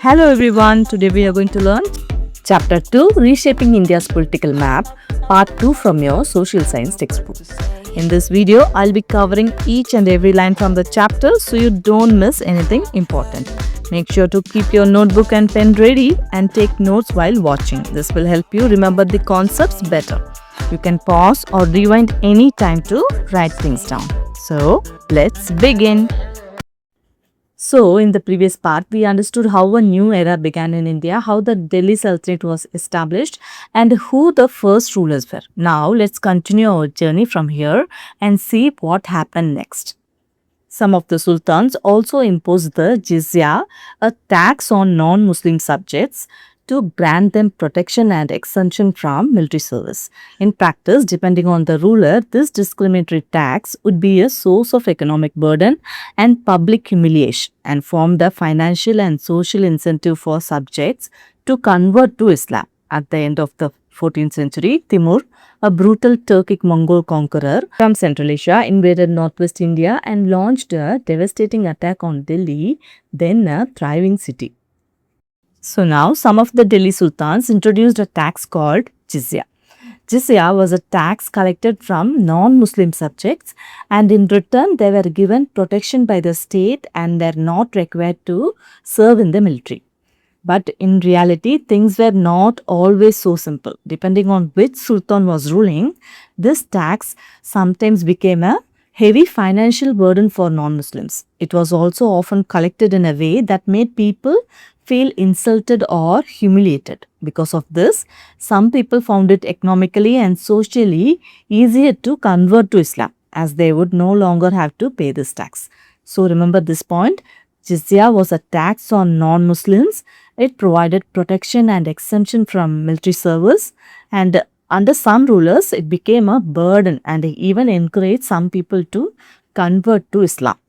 Hello everyone, today we are going to learn Chapter 2 Reshaping India's Political Map, Part 2 from your Social Science textbook. In this video, I'll be covering each and every line from the chapter so you don't miss anything important. Make sure to keep your notebook and pen ready and take notes while watching. This will help you remember the concepts better. You can pause or rewind any time to write things down. So, let's begin. So, in the previous part, we understood how a new era began in India, how the Delhi Sultanate was established, and who the first rulers were. Now, let's continue our journey from here and see what happened next. Some of the sultans also imposed the jizya, a tax on non-Muslim subjects, to grant them protection and exemption from military service. In practice, depending on the ruler, this discriminatory tax would be a source of economic burden and public humiliation and form the financial and social incentive for subjects to convert to Islam. At the end of the 14th century, Timur, a brutal Turkic Mongol conqueror from Central Asia, invaded northwest India and launched a devastating attack on Delhi, then a thriving city. So now some of the Delhi sultans introduced a tax called jizya. Jizya was a tax collected from non-Muslim subjects, and in return they were given protection by the state and were not required to serve in the military. But in reality, things were not always so simple. Depending on which sultan was ruling, this tax sometimes became a heavy financial burden for non-Muslims. It was also often collected in a way that made people feel insulted or humiliated. Because of this, some people found it economically and socially easier to convert to Islam, as they would no longer have to pay this tax. So remember this point, jizya was a tax on non-Muslims. It provided protection and exemption from military service, and under some rulers, it became a burden and even encouraged some people to convert to Islam.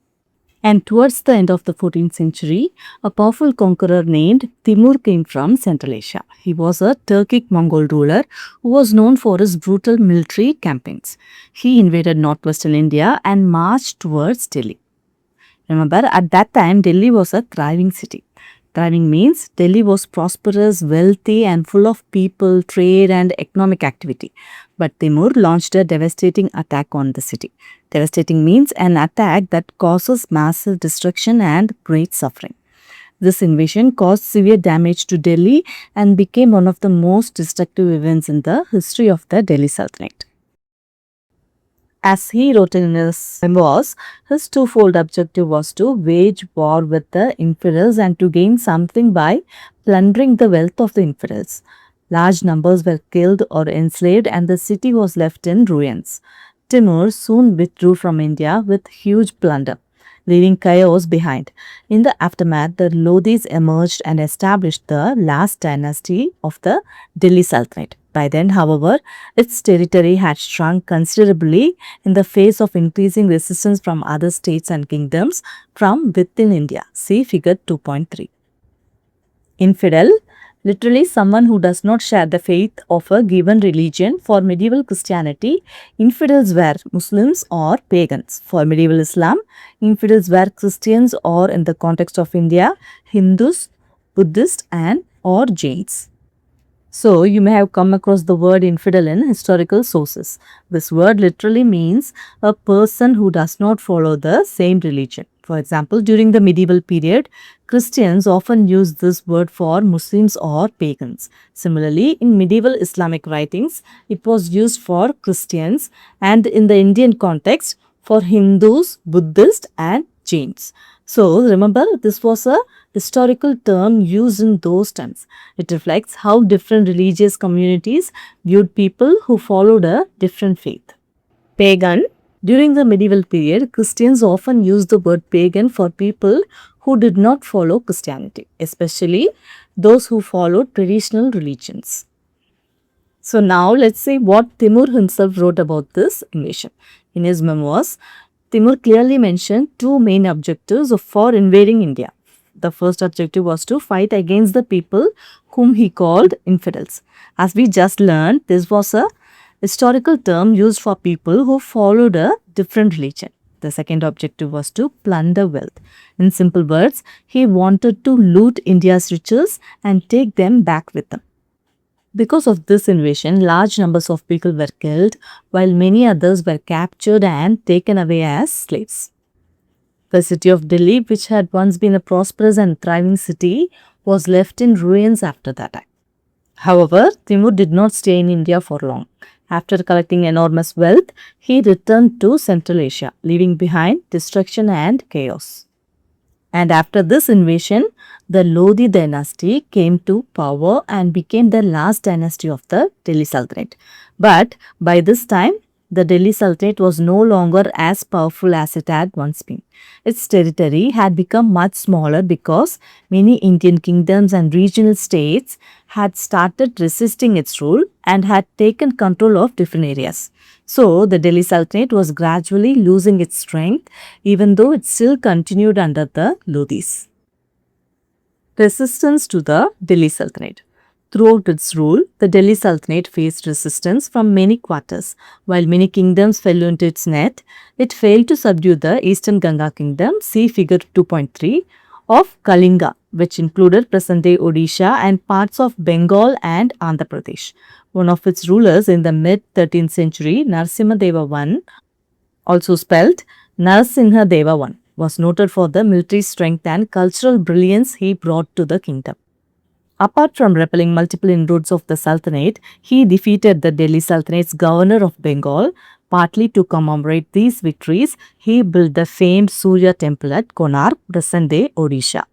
And towards the end of the 14th century, a powerful conqueror named Timur came from Central Asia. He was a Turkic Mongol ruler who was known for his brutal military campaigns. He invaded northwestern India and marched towards Delhi. Remember, at that time, Delhi was a thriving city. Thriving means Delhi was prosperous, wealthy and full of people, trade and economic activity. But Timur launched a devastating attack on the city. Devastating means an attack that causes massive destruction and great suffering. This invasion caused severe damage to Delhi and became one of the most destructive events in the history of the Delhi Sultanate. As he wrote in his memoirs, his twofold objective was to wage war with the infidels and to gain something by plundering the wealth of the infidels. Large numbers were killed or enslaved and the city was left in ruins. Timur soon withdrew from India with huge plunder, leaving chaos behind. In the aftermath, the Lodis emerged and established the last dynasty of the Delhi Sultanate. By then, however, its territory had shrunk considerably in the face of increasing resistance from other states and kingdoms from within India. See figure 2.3. Infidel, literally someone who does not share the faith of a given religion. For medieval Christianity, infidels were Muslims or pagans. For medieval Islam, infidels were Christians or, in the context of India, Hindus, Buddhists and or Jains. So, you may have come across the word infidel in historical sources. This word literally means a person who does not follow the same religion. For example, during the medieval period, Christians often used this word for Muslims or pagans. Similarly, in medieval Islamic writings, it was used for Christians, and in the Indian context, for Hindus, Buddhists and Jains. So, remember, this was a historical term used in those times. It reflects how different religious communities viewed people who followed a different faith. Pagan. During the medieval period, Christians often used the word pagan for people who did not follow Christianity, especially those who followed traditional religions. So now let's see what Timur himself wrote about this invasion. In his memoirs, Timur clearly mentioned two main objectives for invading India. The first objective was to fight against the people whom he called infidels. As we just learned, this was a historical term used for people who followed a different religion. The second objective was to plunder wealth. In simple words, he wanted to loot India's riches and take them back with him. Because of this invasion, large numbers of people were killed, while many others were captured and taken away as slaves. The city of Delhi, which had once been a prosperous and thriving city, was left in ruins after the attack. However, Timur did not stay in India for long. After collecting enormous wealth, he returned to Central Asia, leaving behind destruction and chaos. And after this invasion, the Lodi Dynasty came to power and became the last dynasty of the Delhi Sultanate. But by this time, the Delhi Sultanate was no longer as powerful as it had once been. Its territory had become much smaller because many Indian kingdoms and regional states had started resisting its rule and had taken control of different areas. So, the Delhi Sultanate was gradually losing its strength, even though it still continued under the Lodis. Resistance to the Delhi Sultanate. Throughout its rule, the Delhi Sultanate faced resistance from many quarters. While many kingdoms fell into its net, it failed to subdue the Eastern Ganga kingdom, see figure 2.3, of Kalinga, which included present-day Odisha and parts of Bengal and Andhra Pradesh. One of its rulers in the mid-13th century, Narasimhadeva I, also spelled Narasimhadeva I, was noted for the military strength and cultural brilliance he brought to the kingdom. Apart from repelling multiple inroads of the Sultanate, he defeated the Delhi Sultanate's governor of Bengal. Partly to commemorate these victories, he built the famed Surya temple at Konark, present-day Odisha.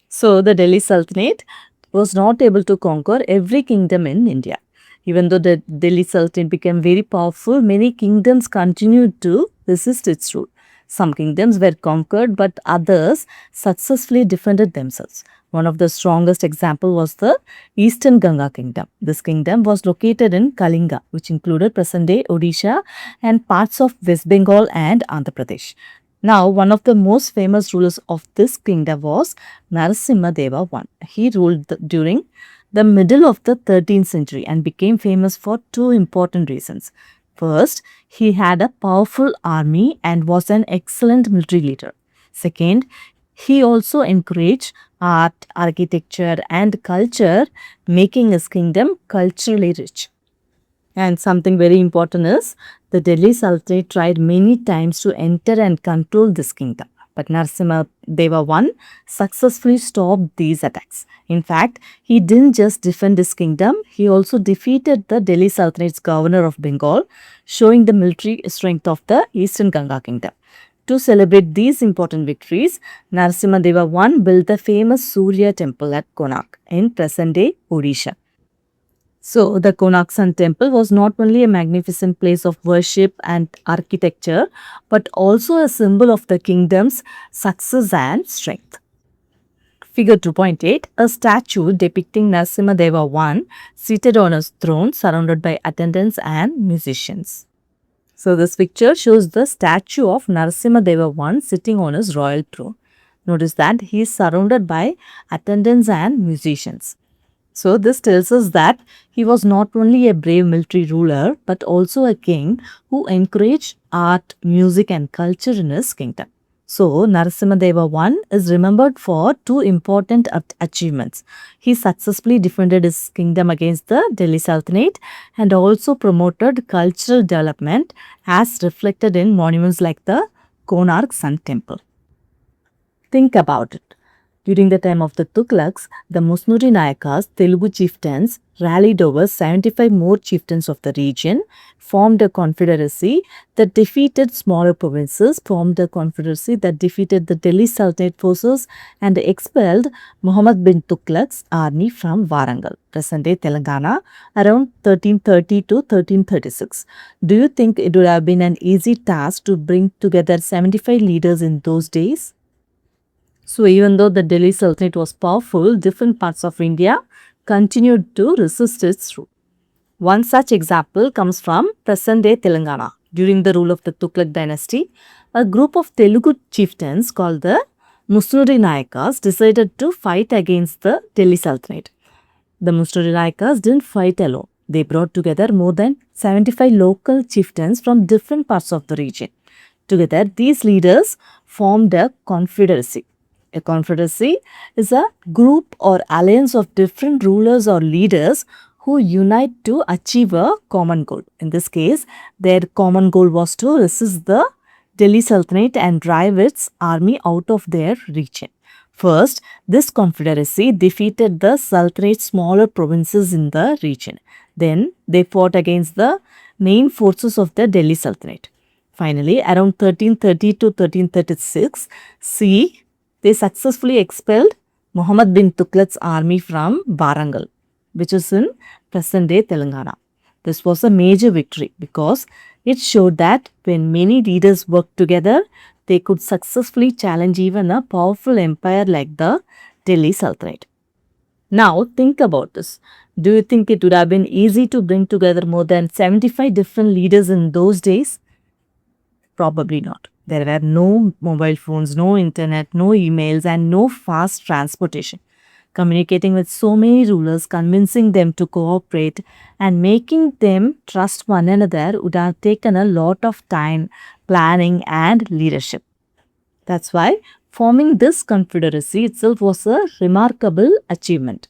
So, the Delhi Sultanate was not able to conquer every kingdom in India. Even though the Delhi Sultanate became very powerful, many kingdoms continued to resist its rule. Some kingdoms were conquered, but others successfully defended themselves. One of the strongest examples was the Eastern Ganga kingdom. This kingdom was located in Kalinga, which included present-day Odisha and parts of West Bengal and Andhra Pradesh. Now, one of the most famous rulers of this kingdom was Narasimhadeva I. He ruled during the middle of the 13th century and became famous for two important reasons. First, he had a powerful army and was an excellent military leader. Second, he also encouraged art, architecture and culture, making his kingdom culturally rich. And something very important is, the Delhi Sultanate tried many times to enter and control this kingdom. But Narasimhadeva I successfully stopped these attacks. In fact, he didn't just defend his kingdom, he also defeated the Delhi Sultanate's governor of Bengal, showing the military strength of the Eastern Ganga kingdom. To celebrate these important victories, Narasimhadeva I built the famous Surya temple at Konark in present-day Odisha. So, the Konark Sun temple was not only a magnificent place of worship and architecture, but also a symbol of the kingdom's success and strength. Figure 2.8, a statue depicting Narasimhadeva I seated on his throne surrounded by attendants and musicians. So, this picture shows the statue of Narasimhadeva I sitting on his royal throne. Notice that he is surrounded by attendants and musicians. So, this tells us that he was not only a brave military ruler, but also a king who encouraged art, music and culture in his kingdom. So, Narasimhadeva I is remembered for two important achievements. He successfully defended his kingdom against the Delhi Sultanate and also promoted cultural development as reflected in monuments like the Konark Sun Temple. Think about it. During the time of the Tughlaqs, the Musunuri Nayakas, Telugu chieftains, rallied over 75 more chieftains of the region, formed a confederacy that defeated smaller provinces, formed a confederacy that defeated the Delhi Sultanate forces and expelled Muhammad bin Tughlaq's army from Warangal, present-day Telangana, around 1330 to 1336. Do you think it would have been an easy task to bring together 75 leaders in those days? So, even though the Delhi Sultanate was powerful, different parts of India continued to resist its rule. One such example comes from present-day Telangana. During the rule of the Tughlaq dynasty, a group of Telugu chieftains called the Musunuri Nayakas decided to fight against the Delhi Sultanate. The Musunuri Nayakas didn't fight alone. They brought together more than 75 local chieftains from different parts of the region. Together, these leaders formed a confederacy. A confederacy is a group or alliance of different rulers or leaders who unite to achieve a common goal. In this case, their common goal was to resist the Delhi Sultanate and drive its army out of their region. First, this confederacy defeated the Sultanate's smaller provinces in the region. Then, they fought against the main forces of the Delhi Sultanate. Finally, around 1330 to 1336 CE, they successfully expelled Muhammad bin Tughlaq's army from Warangal, which is in present-day Telangana. This was a major victory because it showed that when many leaders worked together, they could successfully challenge even a powerful empire like the Delhi Sultanate. Now, think about this. Do you think it would have been easy to bring together more than 75 different leaders in those days? Probably not. There were no mobile phones, no internet, no emails, and no fast transportation. Communicating with so many rulers, convincing them to cooperate, and making them trust one another would have taken a lot of time, planning, and leadership. That's why forming this confederacy itself was a remarkable achievement.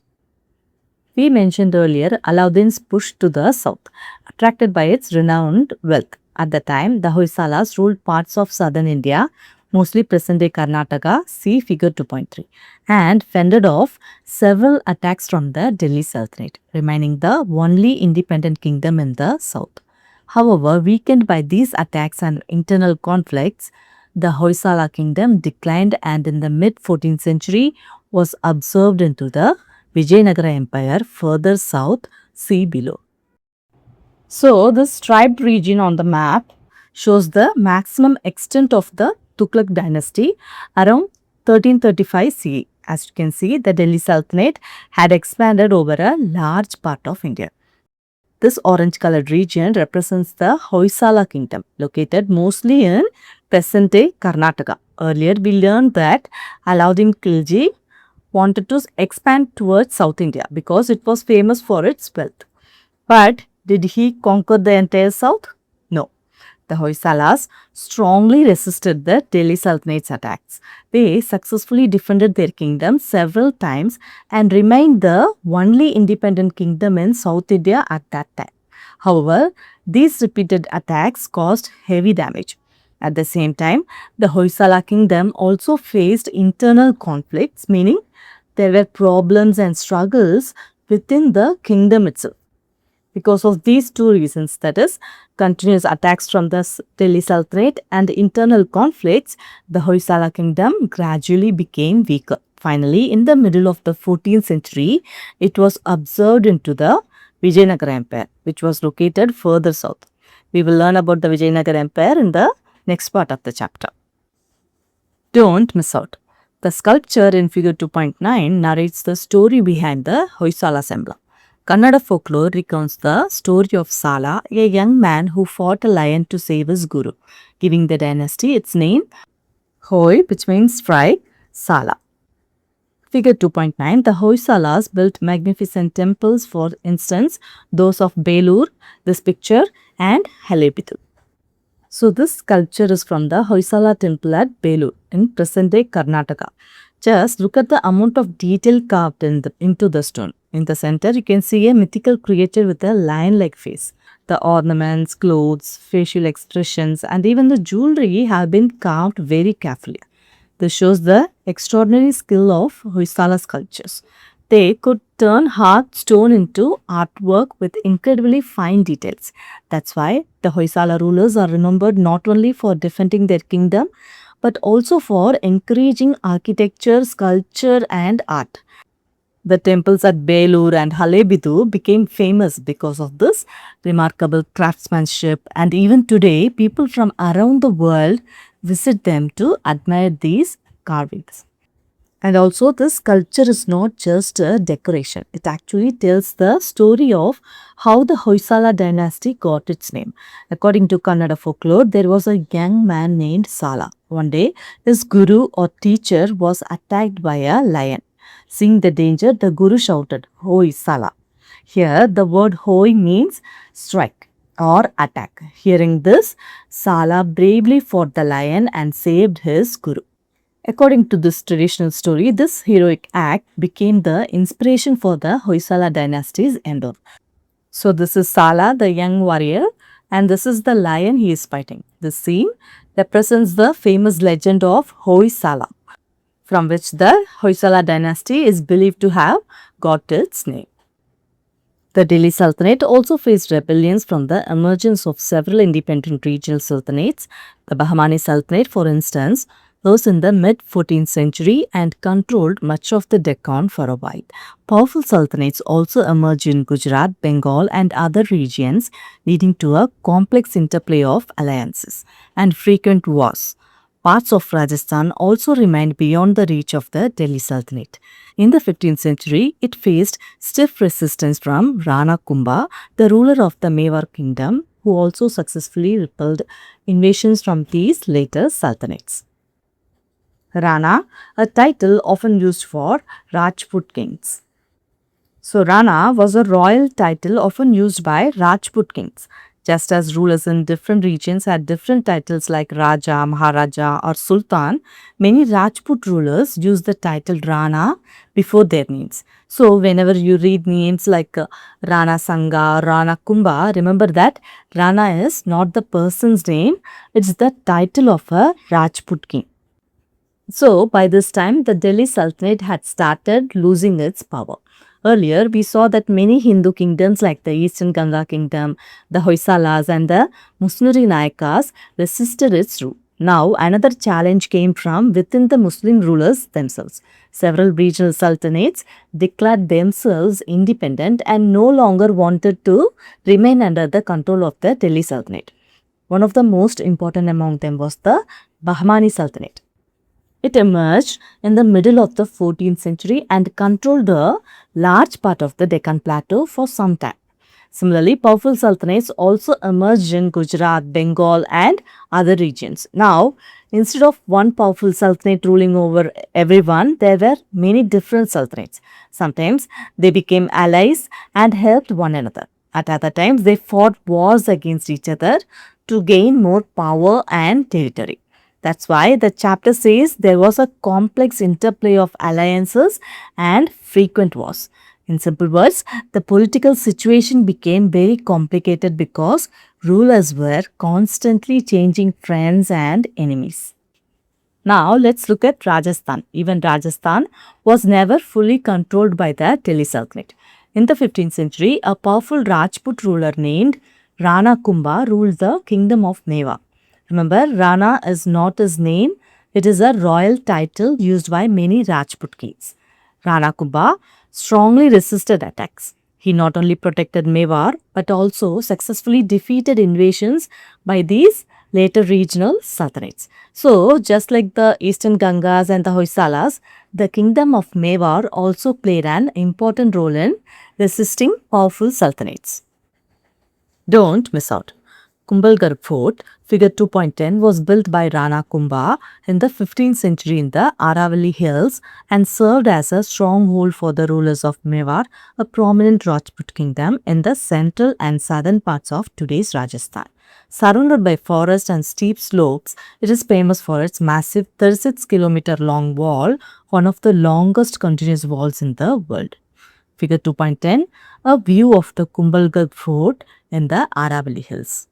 We mentioned earlier Alauddin's push to the south, attracted by its renowned wealth. At the time, the Hoysalas ruled parts of southern India, mostly present-day Karnataka, see figure 2.3, and fended off several attacks from the Delhi Sultanate, remaining the only independent kingdom in the south. However, weakened by these attacks and internal conflicts, the Hoysala kingdom declined and in the mid-14th century was absorbed into the Vijayanagara Empire further south, see below. So, this striped region on the map shows the maximum extent of the Tughlaq dynasty around 1335 CE. As you can see, the Delhi Sultanate had expanded over a large part of India. This orange colored region represents the Hoysala kingdom, located mostly in present-day Karnataka. Earlier, we learned that Alauddin Khilji wanted to expand towards South India because it was famous for its wealth. But did he conquer the entire south? No. The Hoysalas strongly resisted the Delhi Sultanate's attacks. They successfully defended their kingdom several times and remained the only independent kingdom in South India at that time. However, these repeated attacks caused heavy damage. At the same time, the Hoysala kingdom also faced internal conflicts, meaning there were problems and struggles within the kingdom itself. Because of these two reasons, that is, continuous attacks from the Delhi Sultanate and internal conflicts, the Hoysala kingdom gradually became weaker. Finally, in the middle of the 14th century, it was absorbed into the Vijayanagara Empire, which was located further south. We will learn about the Vijayanagara Empire in the next part of the chapter. Don't miss out. The sculpture in figure 2.9 narrates the story behind the Hoysala's emblem. Kannada folklore recounts the story of Sala, a young man who fought a lion to save his guru, giving the dynasty its name Hoy, which means strike, Sala. Figure 2.9, the Hoysalas built magnificent temples, for instance, those of Belur, this picture, and Halebidu. So, this sculpture is from the Hoysala temple at Belur in present-day Karnataka. Just look at the amount of detail carved into the stone. In the center, you can see a mythical creature with a lion-like face. The ornaments, clothes, facial expressions, and even the jewelry have been carved very carefully. This shows the extraordinary skill of Hoysala sculptures. They could turn hard stone into artwork with incredibly fine details. That's why the Hoysala rulers are remembered not only for defending their kingdom, but also for encouraging architecture, sculpture, and art. The temples at Belur and Halebidu became famous because of this remarkable craftsmanship, and even today, people from around the world visit them to admire these carvings. And also, this sculpture is not just a decoration. It actually tells the story of how the Hoysala dynasty got its name. According to Kannada folklore, there was a young man named Sala. One day, his guru or teacher was attacked by a lion. Seeing the danger, the guru shouted, "Hoy Sala." Here, the word Hoy means strike. or attack. Hearing this, Sala bravely fought the lion and saved his guru. According to this traditional story, this heroic act became the inspiration for the Hoysala dynasty's end. So this is Sala, the young warrior, and this is the lion he is fighting. This scene represents the famous legend of Hoysala, from which the Hoysala dynasty is believed to have got its name. The Delhi Sultanate also faced rebellions from the emergence of several independent regional sultanates. The Bahmani Sultanate, for instance, rose in the mid-14th century and controlled much of the Deccan for a while. Powerful sultanates also emerged in Gujarat, Bengal and other regions, leading to a complex interplay of alliances and frequent wars. Parts of Rajasthan also remained beyond the reach of the Delhi Sultanate. In the 15th century, it faced stiff resistance from Rana Kumbha, the ruler of the Mewar kingdom, who also successfully repelled invasions from these later sultanates. Rana, a title often used for Rajput kings. So, Rana was a royal title often used by Rajput kings. Just as rulers in different regions had different titles like Raja, Maharaja or Sultan, many Rajput rulers used the title Rana before their names. So, whenever you read names like Rana Sanga, Rana Kumbha, remember that Rana is not the person's name, it's the title of a Rajput king. So, by this time, the Delhi Sultanate had started losing its power. Earlier, we saw that many Hindu kingdoms like the Eastern Ganga kingdom, the Hoysalas and the Musunuri Nayakas resisted its rule. Now, another challenge came from within the Muslim rulers themselves. Several regional sultanates declared themselves independent and no longer wanted to remain under the control of the Delhi Sultanate. One of the most important among them was the Bahmani Sultanate. It emerged in the middle of the 14th century and controlled a large part of the Deccan Plateau for some time. Similarly, powerful sultanates also emerged in Gujarat, Bengal and other regions. Now, instead of one powerful sultanate ruling over everyone, there were many different sultanates. Sometimes they became allies and helped one another. At other times, they fought wars against each other to gain more power and territory. That's why the chapter says there was a complex interplay of alliances and frequent wars. In simple words, the political situation became very complicated because rulers were constantly changing friends and enemies. Now let's look at Rajasthan. Even Rajasthan was never fully controlled by the Delhi Sultanate. In the 15th century, a powerful Rajput ruler named Rana Kumbha ruled the kingdom of Mewar. Remember, Rana is not his name, it is a royal title used by many Rajput kings. Rana Kumbha strongly resisted attacks. He not only protected Mewar but also successfully defeated invasions by these later regional sultanates. So, just like the Eastern Gangas and the Hoysalas, the kingdom of Mewar also played an important role in resisting powerful sultanates. Don't miss out. Kumbhalgarh Fort, figure 2.10, was built by Rana Kumbha in the 15th century in the Aravalli Hills and served as a stronghold for the rulers of Mewar, a prominent Rajput kingdom in the central and southern parts of today's Rajasthan. Surrounded by forest and steep slopes, it is famous for its massive 36-kilometer long wall, one of the longest continuous walls in the world. Figure 2.10, a view of the Kumbhalgarh Fort in the Aravalli Hills.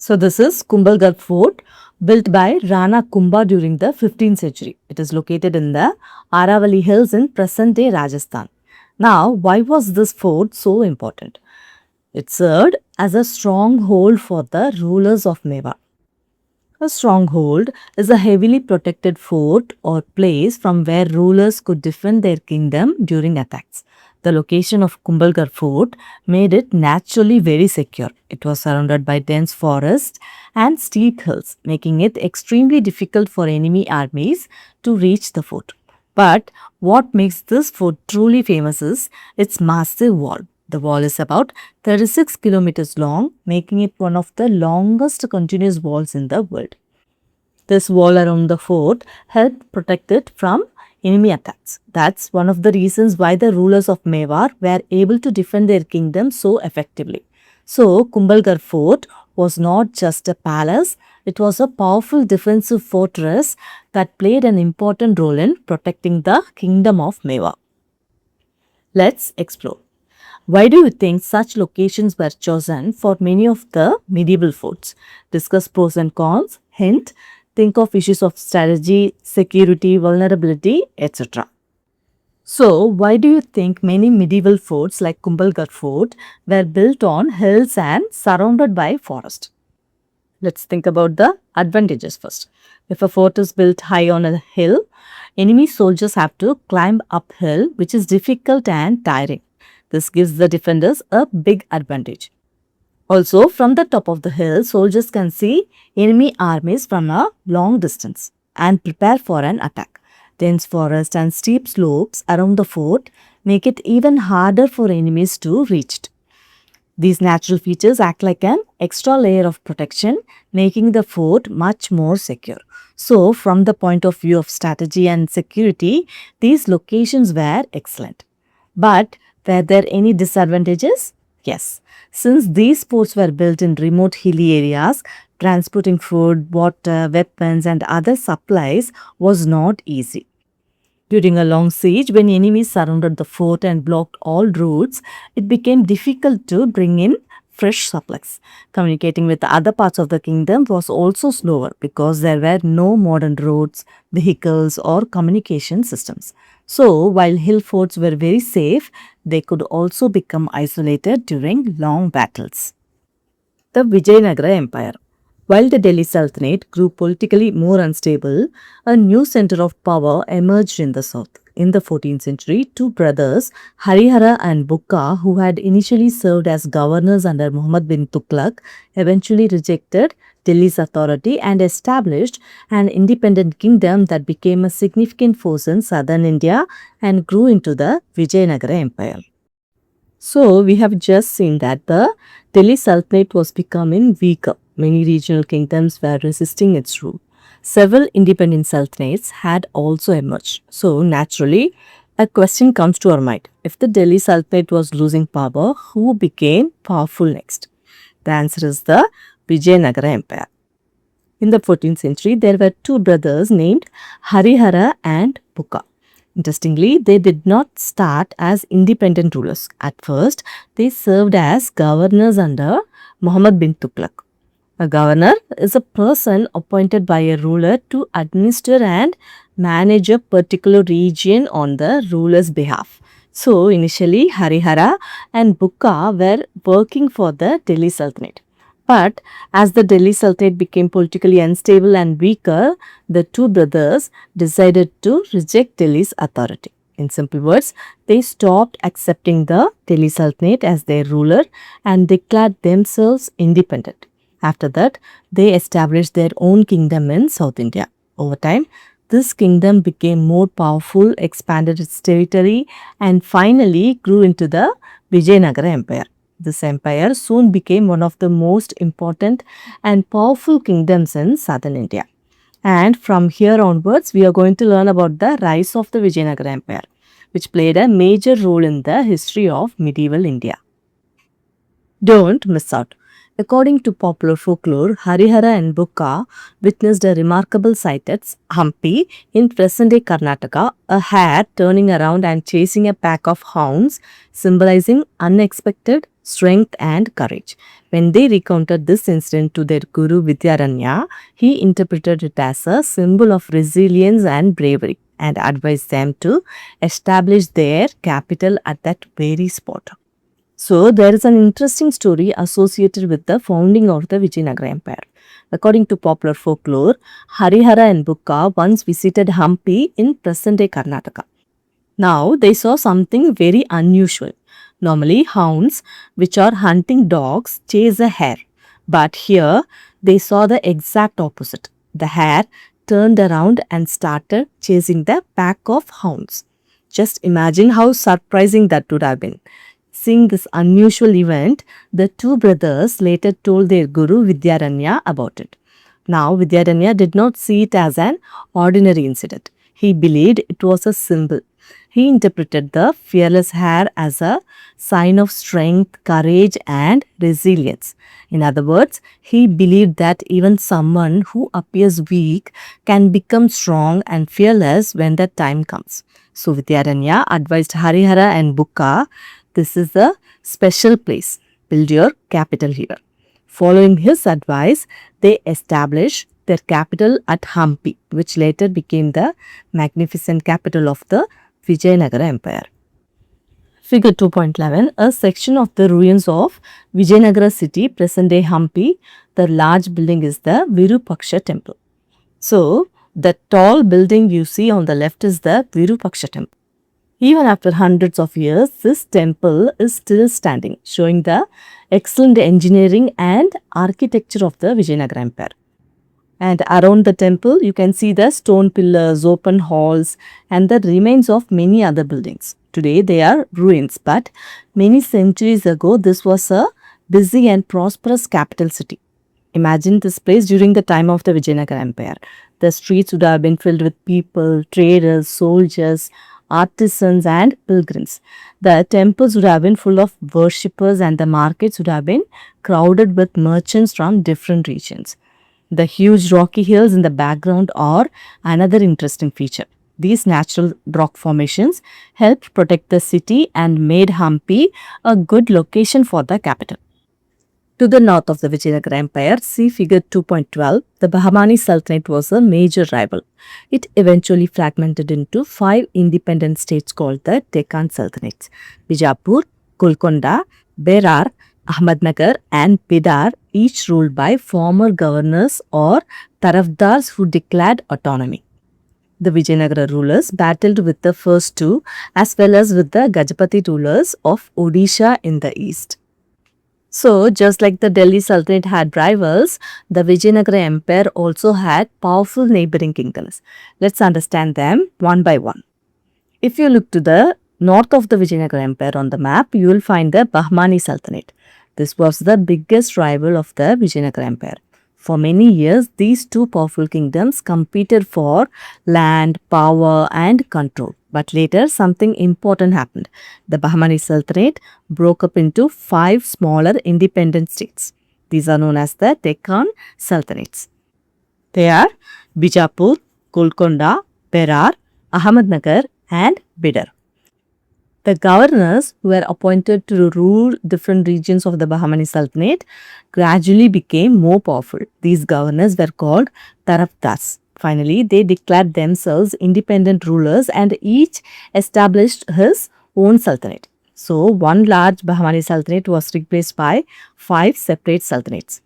So this is Kumbhalgarh Fort, built by Rana Kumbha during the 15th century. It is located in the Aravalli Hills in present-day Rajasthan. Now, why was this fort so important? It served as a stronghold for the rulers of Mewar. A stronghold is a heavily protected fort or place from where rulers could defend their kingdom during attacks. The location of Kumbhalgarh Fort made it naturally very secure. It was surrounded by dense forests and steep hills, making it extremely difficult for enemy armies to reach the fort. But what makes this fort truly famous is its massive wall. The wall is about 36 kilometers long, making it one of the longest continuous walls in the world. This wall around the fort helped protect it from enemy attacks. That's one of the reasons why the rulers of Mewar were able to defend their kingdom so effectively. So, Kumbhalgarh fort was not just a palace, it was a powerful defensive fortress that played an important role in protecting the kingdom of Mewar. Let's explore. Why do you think such locations were chosen for many of the medieval forts? Discuss pros and cons, hint, think of issues of strategy, security, vulnerability, etc. So, why do you think many medieval forts like Kumbhalgarh fort were built on hills and surrounded by forest? Let's think about the advantages first. If a fort is built high on a hill, enemy soldiers have to climb uphill, which is difficult and tiring. This gives the defenders a big advantage. Also, from the top of the hill, soldiers can see enemy armies from a long distance and prepare for an attack. Dense forest and steep slopes around the fort make it even harder for enemies to reach it. These natural features act like an extra layer of protection, making the fort much more secure. So, from the point of view of strategy and security, these locations were excellent. But were there any disadvantages? Yes. Since these forts were built in remote hilly areas, transporting food, water, weapons, and other supplies was not easy. During a long siege, when enemies surrounded the fort and blocked all routes, it became difficult to bring in fresh supplies. Communicating with the other parts of the kingdom was also slower because there were no modern roads, vehicles, or communication systems. So, while hill forts were very safe, they could also become isolated during long battles. The Vijayanagara Empire. While the Delhi Sultanate grew politically more unstable, a new center of power emerged in the south. In the 14th century, two brothers, Harihara and Bukka, who had initially served as governors under Muhammad bin Tughlaq, eventually rejected Delhi's authority and established an independent kingdom that became a significant force in southern India and grew into the Vijayanagara Empire. So, we have just seen that the Delhi Sultanate was becoming weaker. Many regional kingdoms were resisting its rule. Several independent sultanates had also emerged. So, naturally, a question comes to our mind. If the Delhi Sultanate was losing power, who became powerful next? The answer is the Vijayanagara Empire. In the 14th century, there were two brothers named Harihara and Bukka. Interestingly, they did not start as independent rulers. At first, they served as governors under Muhammad bin Tughlaq. A governor is a person appointed by a ruler to administer and manage a particular region on the ruler's behalf. So, initially, Harihara and Bukka were working for the Delhi Sultanate. But as the Delhi Sultanate became politically unstable and weaker, the two brothers decided to reject Delhi's authority. In simple words, they stopped accepting the Delhi Sultanate as their ruler and declared themselves independent. After that, they established their own kingdom in South India. Over time, this kingdom became more powerful, expanded its territory, and finally grew into the Vijayanagara Empire. This empire soon became one of the most important and powerful kingdoms in southern India. And from here onwards, we are going to learn about the rise of the Vijayanagara Empire, which played a major role in the history of medieval India. Don't miss out. According to popular folklore, Harihara and Bukka witnessed a remarkable sight at Hampi in present-day Karnataka, a hare turning around and chasing a pack of hounds, symbolizing unexpected strength and courage. When they recounted this incident to their guru Vidyaranya, he interpreted it as a symbol of resilience and bravery and advised them to establish their capital at that very spot. So, there is an interesting story associated with the founding of the Vijayanagara Empire. According to popular folklore, Harihara and Bukka once visited Hampi in present-day Karnataka. Now, they saw something very unusual. Normally, hounds, which are hunting dogs, chase a hare. But here, they saw the exact opposite. The hare turned around and started chasing the pack of hounds. Just imagine how surprising that would have been. Seeing this unusual event, the two brothers later told their guru Vidyaranya about it. Now, Vidyaranya did not see it as an ordinary incident. He believed it was a symbol. He interpreted the fearless hair as a sign of strength, courage, and resilience. In other words, he believed that even someone who appears weak can become strong and fearless when the time comes. So Vidyaranya advised Harihara and Bukka, this is a special place. Build your capital here. Following his advice, they established their capital at Hampi, which later became the magnificent capital of the Vijayanagara Empire. Figure 2.11, a section of the ruins of Vijayanagara city, present-day Hampi. The large building is the Virupaksha temple. So, the tall building you see on the left is the Virupaksha temple. Even after hundreds of years, this temple is still standing, showing the excellent engineering and architecture of the Vijayanagara Empire. And around the temple, you can see the stone pillars, open halls, and the remains of many other buildings. Today, they are ruins, but many centuries ago, this was a busy and prosperous capital city. Imagine this place during the time of the Vijayanagara Empire. The streets would have been filled with people, traders, soldiers, artisans, and pilgrims. The temples would have been full of worshippers, and the markets would have been crowded with merchants from different regions. The huge rocky hills in the background are another interesting feature. These natural rock formations helped protect the city and made Hampi a good location for the capital. To the north of the Vijayanagara Empire, see figure 2.12, the Bahmani Sultanate was a major rival. It eventually fragmented into 5 independent states called the Deccan Sultanates: Bijapur, Golconda, Berar, Ahmednagar, and Bidar, each ruled by former governors or tarafdars who declared autonomy. The Vijayanagara rulers battled with the first two as well as with the Gajapati rulers of Odisha in the east. So, just like the Delhi Sultanate had rivals, the Vijayanagara Empire also had powerful neighboring kingdoms. Let's understand them one by one. If you look to the north of the Vijayanagara Empire on the map, you will find the Bahmani Sultanate. This was the biggest rival of the Vijayanagara Empire. For many years, these two powerful kingdoms competed for land, power, and control. But later, something important happened. The Bahmani Sultanate broke up into 5 smaller independent states. These are known as the Deccan Sultanates. They are Bijapur, Golconda, Berar, Ahmednagar, and Bidar. The governors who were appointed to rule different regions of the Bahmani Sultanate gradually became more powerful. These governors were called tarafdars. Finally, they declared themselves independent rulers and each established his own sultanate. So, one large Bahmani Sultanate was replaced by 5 separate sultanates.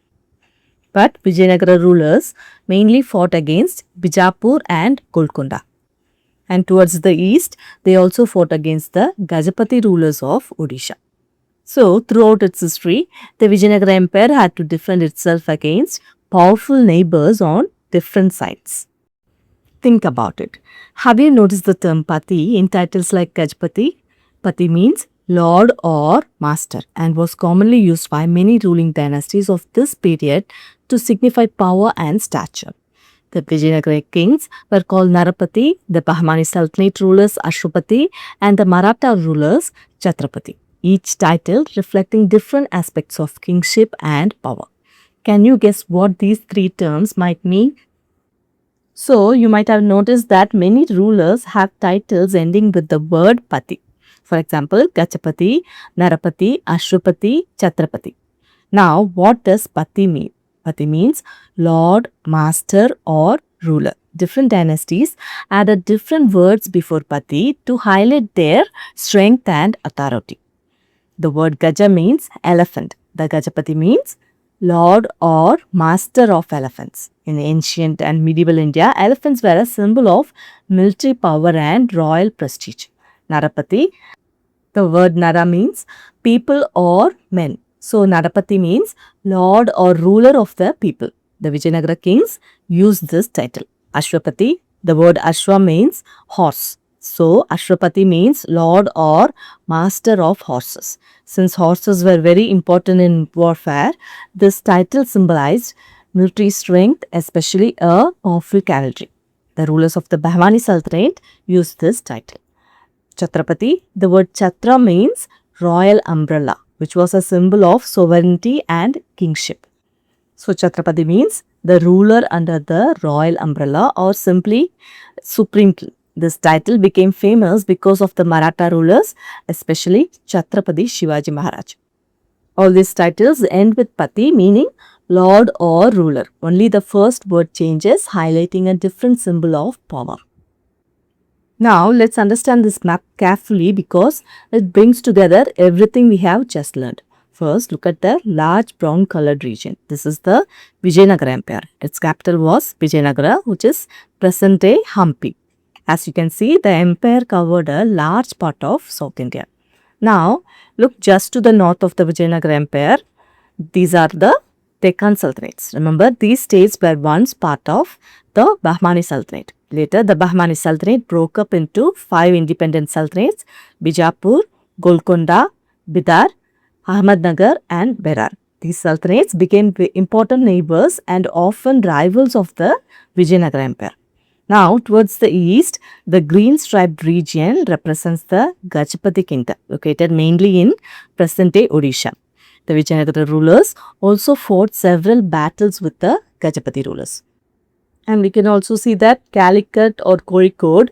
But Vijayanagara rulers mainly fought against Bijapur and Golconda. And towards the east, they also fought against the Gajapati rulers of Odisha. So, throughout its history, the Vijayanagara Empire had to defend itself against powerful neighbors on different sides. Think about it. Have you noticed the term Pati in titles like Gajapati? Pati means lord or master and was commonly used by many ruling dynasties of this period to signify power and stature. The Vijayanagara kings were called Narapati, the Bahmani Sultanate rulers Ashwapati, and the Maratha rulers Chhatrapati, each title reflecting different aspects of kingship and power. Can you guess what these 3 terms might mean? So, you might have noticed that many rulers have titles ending with the word Pati. For example, Gajapati, Narapati, Ashwapati, Chhatrapati. Now, what does Pati mean? Pati means lord, master, or ruler. Different dynasties added different words before Pati to highlight their strength and authority. The word Gaja means elephant. The Gajapati means lord or master of elephants. In ancient and medieval India, elephants were a symbol of military power and royal prestige. Narapati, the word Nara means people or men. So, Narapati means lord or ruler of the people. The Vijayanagara kings used this title. Ashwapati, the word Ashwa means horse. So, Ashwapati means lord or master of horses. Since horses were very important in warfare, this title symbolized military strength, especially a powerful cavalry. The rulers of the Bahmani Sultanate used this title. Chhatrapati. The word Chhatra means royal umbrella, which was a symbol of sovereignty and kingship. So Chhatrapati means the ruler under the royal umbrella or simply supreme king. This title became famous because of the Maratha rulers, especially Chhatrapati Shivaji Maharaj. All these titles end with Pati, meaning lord or ruler. Only the first word changes, highlighting a different symbol of power. Now let's understand this map carefully because it brings together everything we have just learned. First, look at the large brown colored region. This is the Vijayanagara Empire. Its capital was Vijayanagara, which is present-day Hampi. As you can see, the empire covered a large part of South India. Now, look just to the north of the Vijayanagara Empire. These are the Deccan Sultanates. Remember, these states were once part of the Bahmani Sultanate. Later, the Bahmani Sultanate broke up into 5 independent sultanates: Bijapur, Golconda, Bidar, Ahmednagar and Berar. These sultanates became important neighbors and often rivals of the Vijayanagara Empire. Now, towards the east, the green striped region represents the Gajapati kingdom, located mainly in present-day Odisha. The Vijayanagara rulers also fought several battles with the Gajapati rulers. And we can also see that Calicut or Kozhikode,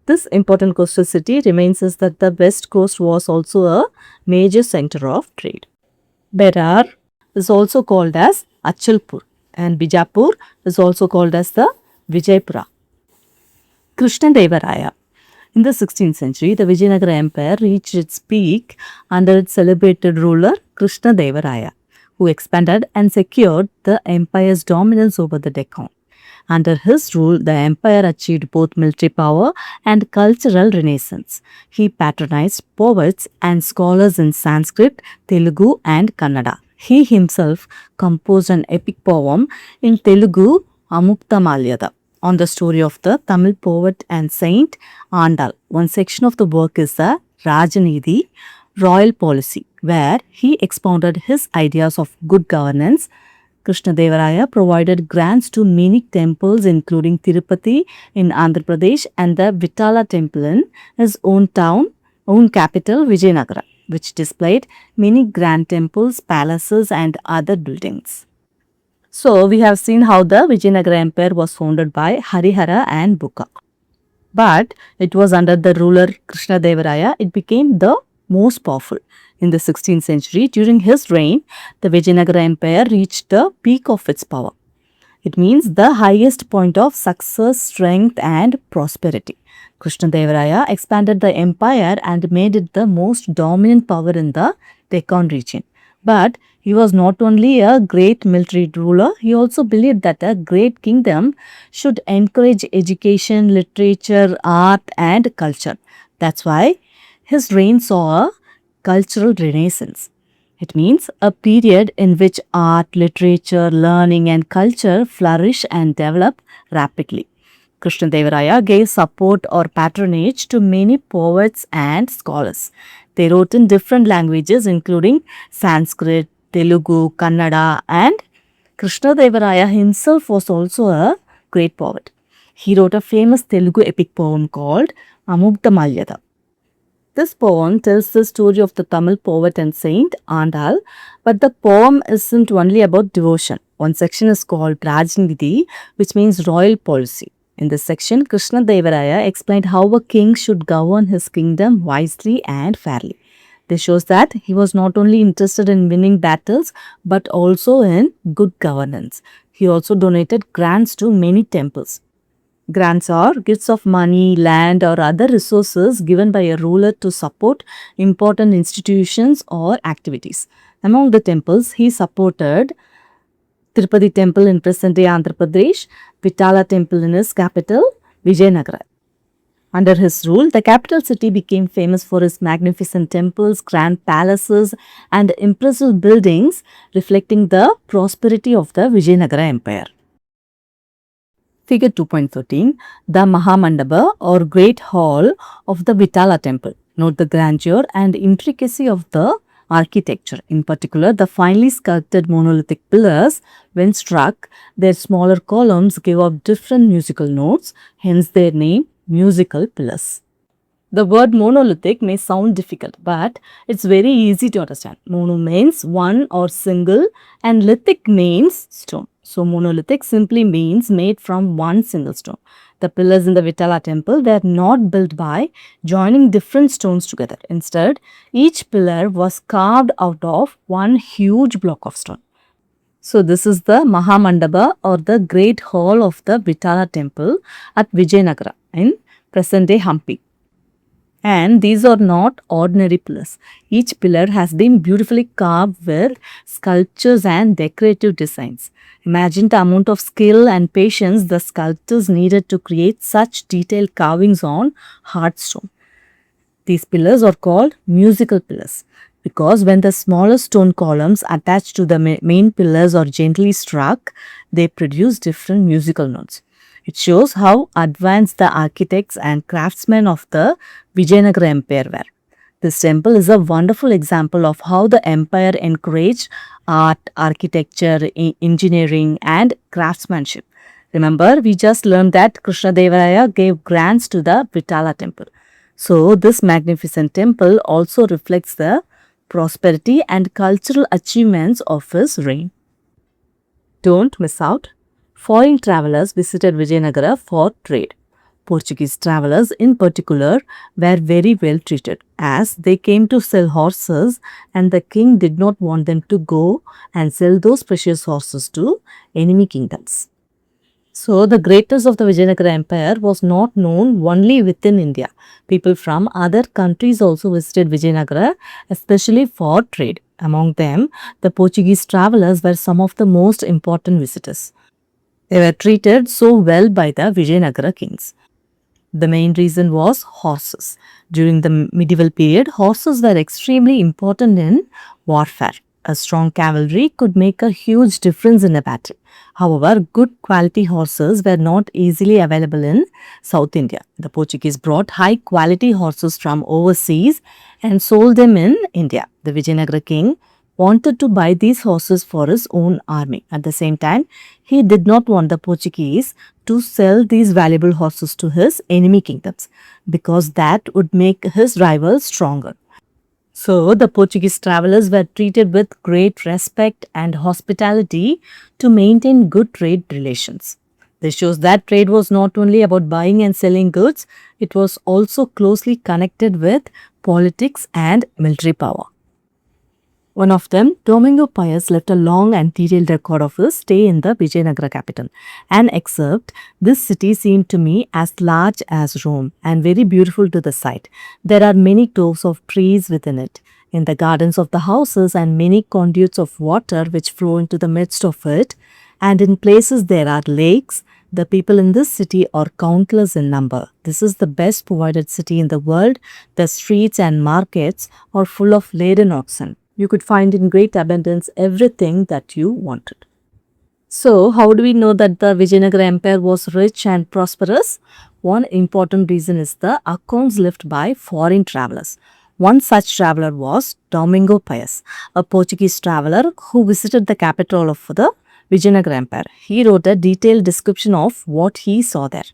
this important coastal city, reminds us that the west coast was also a major center of trade. Berar is also called as Achalpur and Bijapur is also called as the Vijaypura. Krishnadevaraya. In the 16th century, the Vijayanagara Empire reached its peak under its celebrated ruler Krishnadevaraya, who expanded and secured the empire's dominance over the Deccan. Under his rule, the empire achieved both military power and cultural renaissance. He patronized poets and scholars in Sanskrit, Telugu and Kannada. He himself composed an epic poem in Telugu, Amukta on the story of the Tamil poet and saint Andal. One section of the work is the Rajanidhi, royal policy, where he expounded his ideas of good governance. Krishnadevaraya provided grants to many temples including Tirupati in Andhra Pradesh and the Vitthala temple in his own capital Vijayanagara, which displayed many grand temples, palaces and other buildings. So, we have seen how the Vijayanagara Empire was founded by Harihara and Bukka. But it was under the ruler Krishnadevaraya, it became the most powerful. In the 16th century, during his reign, the Vijayanagara Empire reached the peak of its power. It means the highest point of success, strength and prosperity. Krishnadevaraya expanded the empire and made it the most dominant power in the Deccan region. But he was not only a great military ruler, he also believed that a great kingdom should encourage education, literature, art and culture. That's why his reign saw a cultural renaissance. It means a period in which art, literature, learning and culture flourish and develop rapidly. Krishnadevaraya gave support or patronage to many poets and scholars. They wrote in different languages including Sanskrit, Telugu, Kannada and Krishnadevaraya himself was also a great poet. He wrote a famous Telugu epic poem called Amukta. This poem tells the story of the Tamil poet and saint Andal, but the poem isn't only about devotion. One section is called Rajanidhi, which means royal policy. In this section, Krishnadevaraya explained how a king should govern his kingdom wisely and fairly. This shows that he was not only interested in winning battles, but also in good governance. He also donated grants to many temples. Grants are gifts of money, land or other resources given by a ruler to support important institutions or activities. Among the temples, he supported Tirupati temple in present-day Andhra Pradesh, Vitthala temple in his capital, Vijayanagara. Under his rule, the capital city became famous for its magnificent temples, grand palaces and impressive buildings reflecting the prosperity of the Vijayanagara Empire. Figure 2.13, the Mahamandapa or Great Hall of the Vitthala temple. Note the grandeur and intricacy of the architecture. In particular, the finely sculpted monolithic pillars, when struck, their smaller columns give off different musical notes, hence their name musical pillars. The word monolithic may sound difficult, but it's very easy to understand. Mono means one or single and lithic means stone. So monolithic simply means made from one single stone. The pillars in the Vitthala temple were not built by joining different stones together. Instead, each pillar was carved out of one huge block of stone. So this is the Mahamandapa or the Great Hall of the Vitthala temple at Vijayanagara in present-day Hampi. And these are not ordinary pillars. Each pillar has been beautifully carved with sculptures and decorative designs. Imagine the amount of skill and patience the sculptors needed to create such detailed carvings on hard stone. These pillars are called musical pillars because when the smaller stone columns attached to the main pillars are gently struck, they produce different musical notes. It shows how advanced the architects and craftsmen of the Vijayanagara Empire were. This temple is a wonderful example of how the empire encouraged art, architecture, engineering and craftsmanship. Remember, we just learned that Krishnadevaraya gave grants to the Vitthala temple. So, this magnificent temple also reflects the prosperity and cultural achievements of his reign. Don't miss out. Foreign travelers visited Vijayanagara for trade. Portuguese travelers in particular were very well treated as they came to sell horses and the king did not want them to go and sell those precious horses to enemy kingdoms. So, the greatness of the Vijayanagara Empire was not known only within India. People from other countries also visited Vijayanagara, especially for trade. Among them, the Portuguese travelers were some of the most important visitors. They were treated so well by the Vijayanagara kings. The main reason was horses. During the medieval period, horses were extremely important in warfare. A strong cavalry could make a huge difference in a battle. However, good quality horses were not easily available in South India. The Portuguese brought high quality horses from overseas and sold them in India. The Vijayanagara king wanted to buy these horses for his own army. At the same time, he did not want the Portuguese to sell these valuable horses to his enemy kingdoms because that would make his rivals stronger. So, the Portuguese travelers were treated with great respect and hospitality to maintain good trade relations. This shows that trade was not only about buying and selling goods, it was also closely connected with politics and military power. One of them, Domingo Paes, left a long and detailed record of his stay in the Vijayanagara capital. An excerpt, this city seemed to me as large as Rome and very beautiful to the sight. There are many groves of trees within it, in the gardens of the houses and many conduits of water which flow into the midst of it, and in places there are lakes. The people in this city are countless in number. This is the best provided city in the world. The streets and markets are full of laden oxen. You could find in great abundance everything that you wanted. So, how do we know that the Vijayanagara Empire was rich and prosperous? One important reason is the accounts left by foreign travelers. One such traveler was Domingo Paes, a Portuguese traveler who visited the capital of the Vijayanagara Empire. He wrote a detailed description of what he saw there.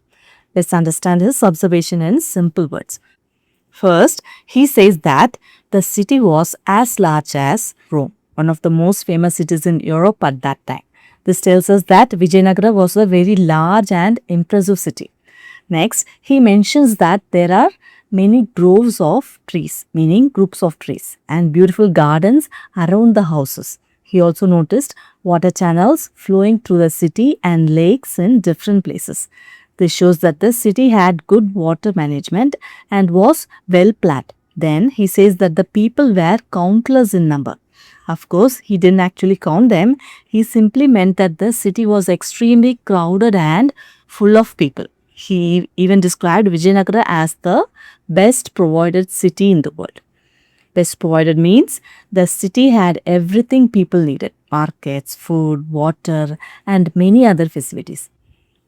Let's understand his observation in simple words. First, he says that the city was as large as Rome, one of the most famous cities in Europe at that time. This tells us that Vijayanagara was a very large and impressive city. Next, he mentions that there are many groves of trees, meaning groups of trees, and beautiful gardens around the houses. He also noticed water channels flowing through the city and lakes in different places. This shows that the city had good water management and was well planned. Then he says that the people were countless in number. Of course, he didn't actually count them. He simply meant that the city was extremely crowded and full of people. He even described Vijayanagara as the best provided city in the world. Best provided means the city had everything people needed: markets, food, water, and many other facilities.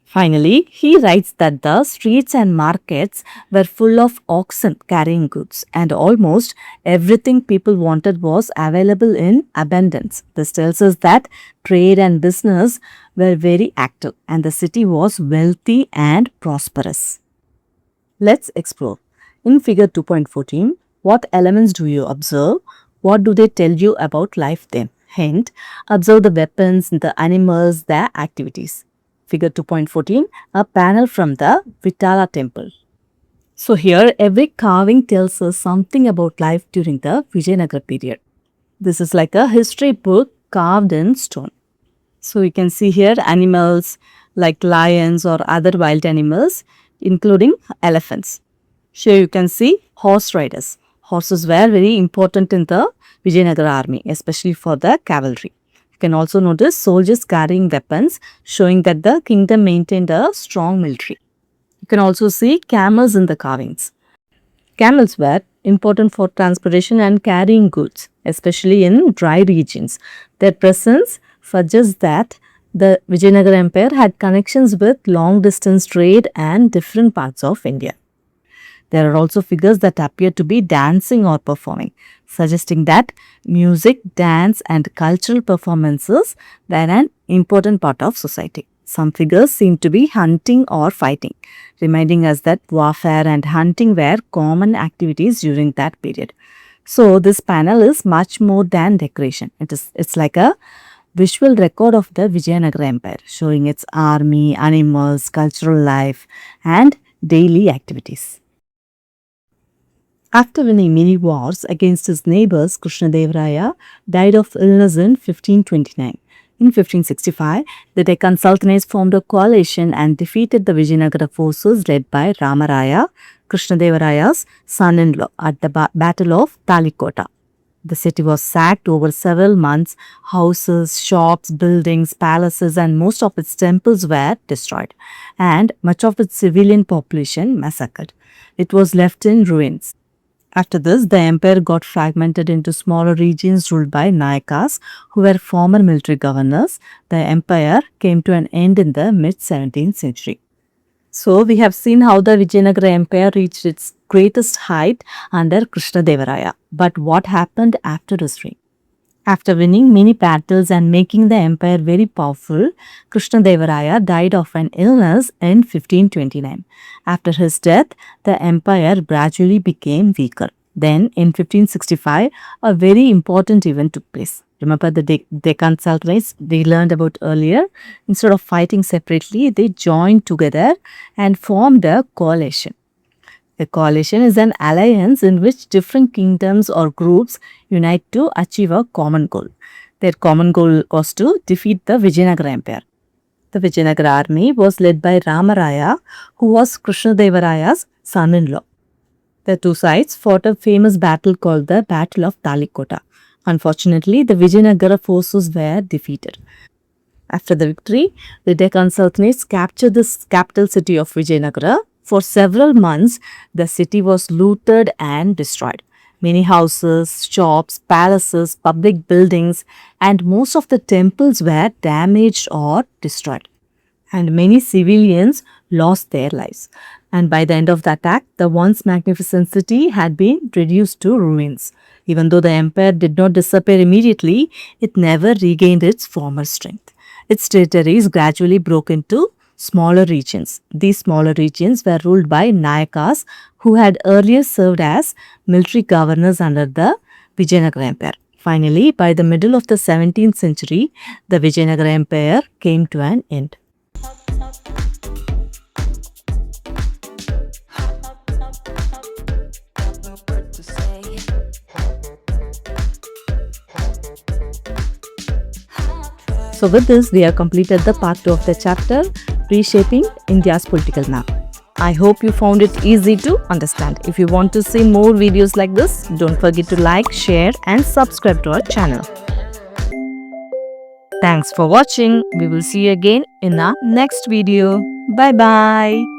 Finally, he writes that the streets and markets were full of oxen carrying goods and almost everything people wanted was available in abundance. This tells us that trade and business were very active and the city was wealthy and prosperous. Let's explore. In figure 2.14, what elements do you observe? What do they tell you about life then? Hint, observe the weapons, the animals, their activities. Figure 2.14, a panel from the Vitthala temple. So here every carving tells us something about life during the Vijayanagara period. This is like a history book carved in stone. So you can see here animals like lions or other wild animals, including elephants. Here you can see horse riders. Horses were very important in the Vijayanagara army, especially for the cavalry. You can also notice soldiers carrying weapons, showing that the kingdom maintained a strong military. You can also see camels in the carvings. Camels were important for transportation and carrying goods, especially in dry regions. Their presence suggests that the Vijayanagara Empire had connections with long-distance trade and different parts of India. There are also figures that appear to be dancing or performing, suggesting that music, dance and cultural performances were an important part of society. Some figures seem to be hunting or fighting, reminding us that warfare and hunting were common activities during that period. So this panel is much more than decoration. It's like a visual record of the Vijayanagara Empire, showing its army, animals, cultural life and daily activities. After winning many wars against his neighbors, Krishnadevaraya died of illness in 1529. In 1565, the Deccan Sultanates formed a coalition and defeated the Vijayanagara forces led by Ramaraya, Krishnadevaraya's son-in-law, at the Battle of Talikota. The city was sacked over several months. Houses, shops, buildings, palaces and most of its temples were destroyed, and much of its civilian population massacred. It was left in ruins. After this, the empire got fragmented into smaller regions ruled by Nayakas, who were former military governors. The empire came to an end in the mid-17th century. So, we have seen how the Vijayanagara Empire reached its greatest height under Krishnadevaraya. But what happened after his reign? After winning many battles and making the empire very powerful, Krishnadevaraya died of an illness in 1529. After his death, the empire gradually became weaker. Then, in 1565, a very important event took place. Remember the Deccan Sultanates we learned about earlier? Instead of fighting separately, they joined together and formed a coalition. A coalition is an alliance in which different kingdoms or groups unite to achieve a common goal. Their common goal was to defeat the Vijayanagara Empire. The Vijayanagara army was led by Ramaraya, who was Krishnadevaraya's son-in-law. The two sides fought a famous battle called the Battle of Talikota. Unfortunately, the Vijayanagara forces were defeated. After the victory, the Deccan Sultanates captured the capital city of Vijayanagara. For several months, the city was looted and destroyed. Many houses, shops, palaces, public buildings, and most of the temples were damaged or destroyed. And many civilians lost their lives. And by the end of the attack, the once magnificent city had been reduced to ruins. Even though the empire did not disappear immediately, it never regained its former strength. Its territories gradually broke into smaller regions. These smaller regions were ruled by Nayakas, who had earlier served as military governors under the Vijayanagara Empire. Finally, by the middle of the 17th century, the Vijayanagara Empire came to an end. So with this, we have completed the part 2 of the chapter, Reshaping India's Political Map. I hope you found it easy to understand. If you want to see more videos like this, don't forget to like, share and subscribe to our channel. Thanks for watching. We will see you again in our next video. Bye-bye.